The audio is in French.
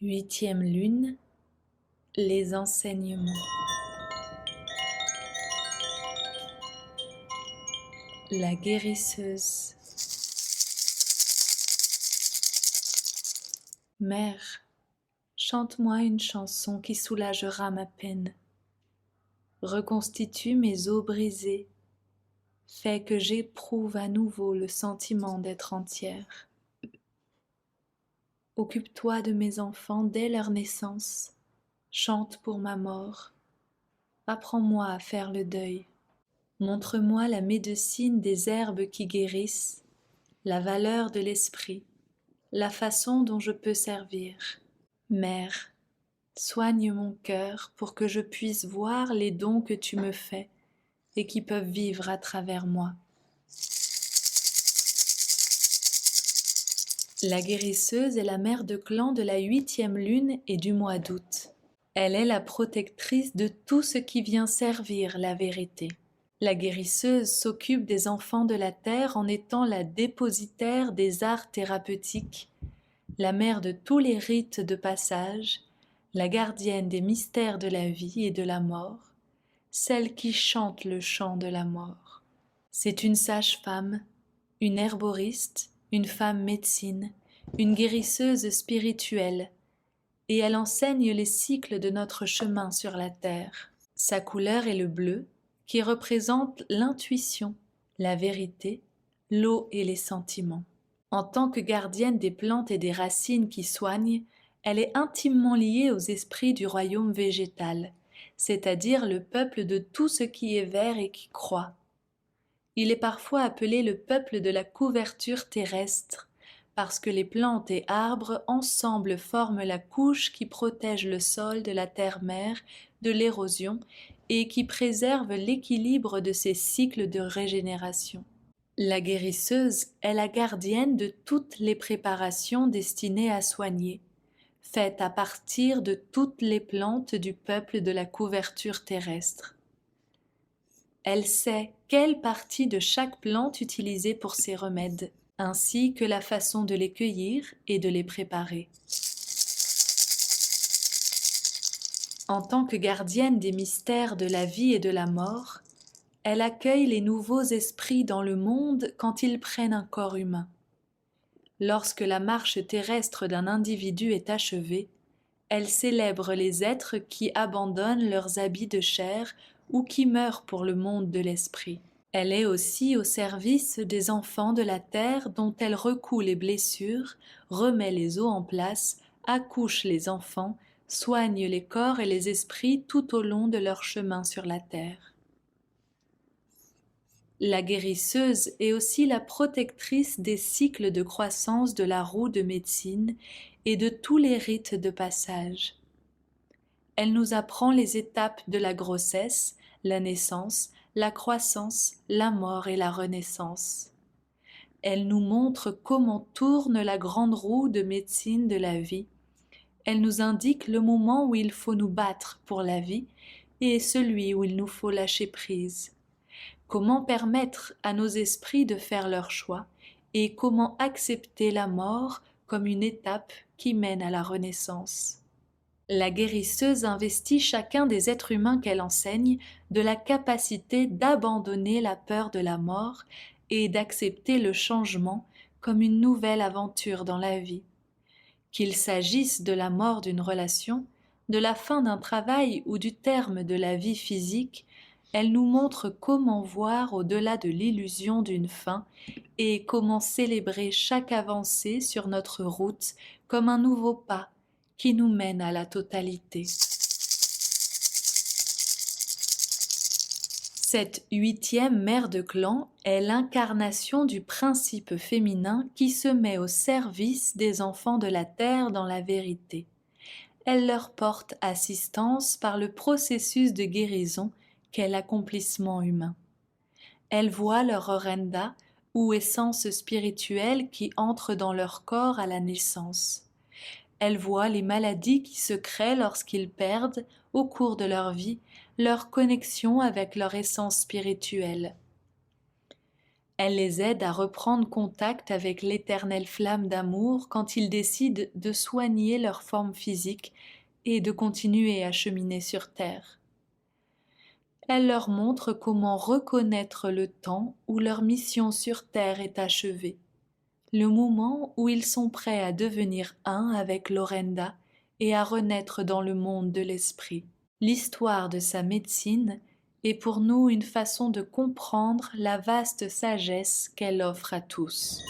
Huitième lune, les enseignements. La guérisseuse. Mère, chante-moi une chanson qui soulagera ma peine. Reconstitue mes os brisés. Fais que j'éprouve à nouveau le sentiment d'être entière. Occupe-toi de mes enfants dès leur naissance. Chante pour ma mort. Apprends-moi à faire le deuil. Montre-moi la médecine des herbes qui guérissent, la valeur de l'esprit, la façon dont je peux servir. Mère, soigne mon cœur pour que je puisse voir les dons que tu me fais et qui peuvent vivre à travers moi. La guérisseuse est la mère de clan de la 8e lune et du mois d'août. Elle est la protectrice de tout ce qui vient servir la vérité. La guérisseuse s'occupe des enfants de la terre en étant la dépositaire des arts thérapeutiques, la mère de tous les rites de passage, la gardienne des mystères de la vie et de la mort, celle qui chante le chant de la mort. C'est une sage-femme, une herboriste, une femme médecine, une guérisseuse spirituelle, et elle enseigne les cycles de notre chemin sur la terre. Sa couleur est le bleu, qui représente l'intuition, la vérité, l'eau et les sentiments. En tant que gardienne des plantes et des racines qui soignent, elle est intimement liée aux esprits du royaume végétal, c'est-à-dire le peuple de tout ce qui est vert et qui croît. Il est parfois appelé le peuple de la couverture terrestre, parce que les plantes et arbres ensemble forment la couche qui protège le sol de la terre-mère de l'érosion et qui préserve l'équilibre de ses cycles de régénération. La guérisseuse est la gardienne de toutes les préparations destinées à soigner, faites à partir de toutes les plantes du peuple de la couverture terrestre. Elle sait quelle partie de chaque plante utiliser pour ses remèdes, ainsi que la façon de les cueillir et de les préparer. En tant que gardienne des mystères de la vie et de la mort, elle accueille les nouveaux esprits dans le monde quand ils prennent un corps humain. Lorsque la marche terrestre d'un individu est achevée, elle célèbre les êtres qui abandonnent leurs habits de chair ou qui meurent pour le monde de l'esprit. Elle est aussi au service des enfants de la terre dont elle recoue les blessures, remet les os en place, accouche les enfants, soigne les corps et les esprits tout au long de leur chemin sur la terre. La guérisseuse est aussi la protectrice des cycles de croissance de la roue de médecine et de tous les rites de passage. Elle nous apprend les étapes de la grossesse, la naissance, la croissance, la mort et la renaissance. Elle nous montre comment tourne la grande roue de médecine de la vie. Elle nous indique le moment où il faut nous battre pour la vie et celui où il nous faut lâcher prise. Comment permettre à nos esprits de faire leur choix et comment accepter la mort comme une étape qui mène à la renaissance. La guérisseuse investit chacun des êtres humains qu'elle enseigne de la capacité d'abandonner la peur de la mort et d'accepter le changement comme une nouvelle aventure dans la vie. Qu'il s'agisse de la mort d'une relation, de la fin d'un travail ou du terme de la vie physique, elle nous montre comment voir au-delà de l'illusion d'une fin et comment célébrer chaque avancée sur notre route comme un nouveau pas qui nous mène à la totalité. Cette 8e mère de clan est l'incarnation du principe féminin qui se met au service des enfants de la terre dans la vérité. Elle leur porte assistance par le processus de guérison qu'est l'accomplissement humain. Elle voit leur orenda ou essence spirituelle qui entre dans leur corps à la naissance. Elle voit les maladies qui se créent lorsqu'ils perdent, au cours de leur vie, leur connexion avec leur essence spirituelle. Elle les aide à reprendre contact avec l'éternelle flamme d'amour quand ils décident de soigner leur forme physique et de continuer à cheminer sur Terre. Elle leur montre comment reconnaître le temps où leur mission sur Terre est achevée, le moment où ils sont prêts à devenir un avec Lorenda et à renaître dans le monde de l'esprit. L'histoire de sa médecine est pour nous une façon de comprendre la vaste sagesse qu'elle offre à tous.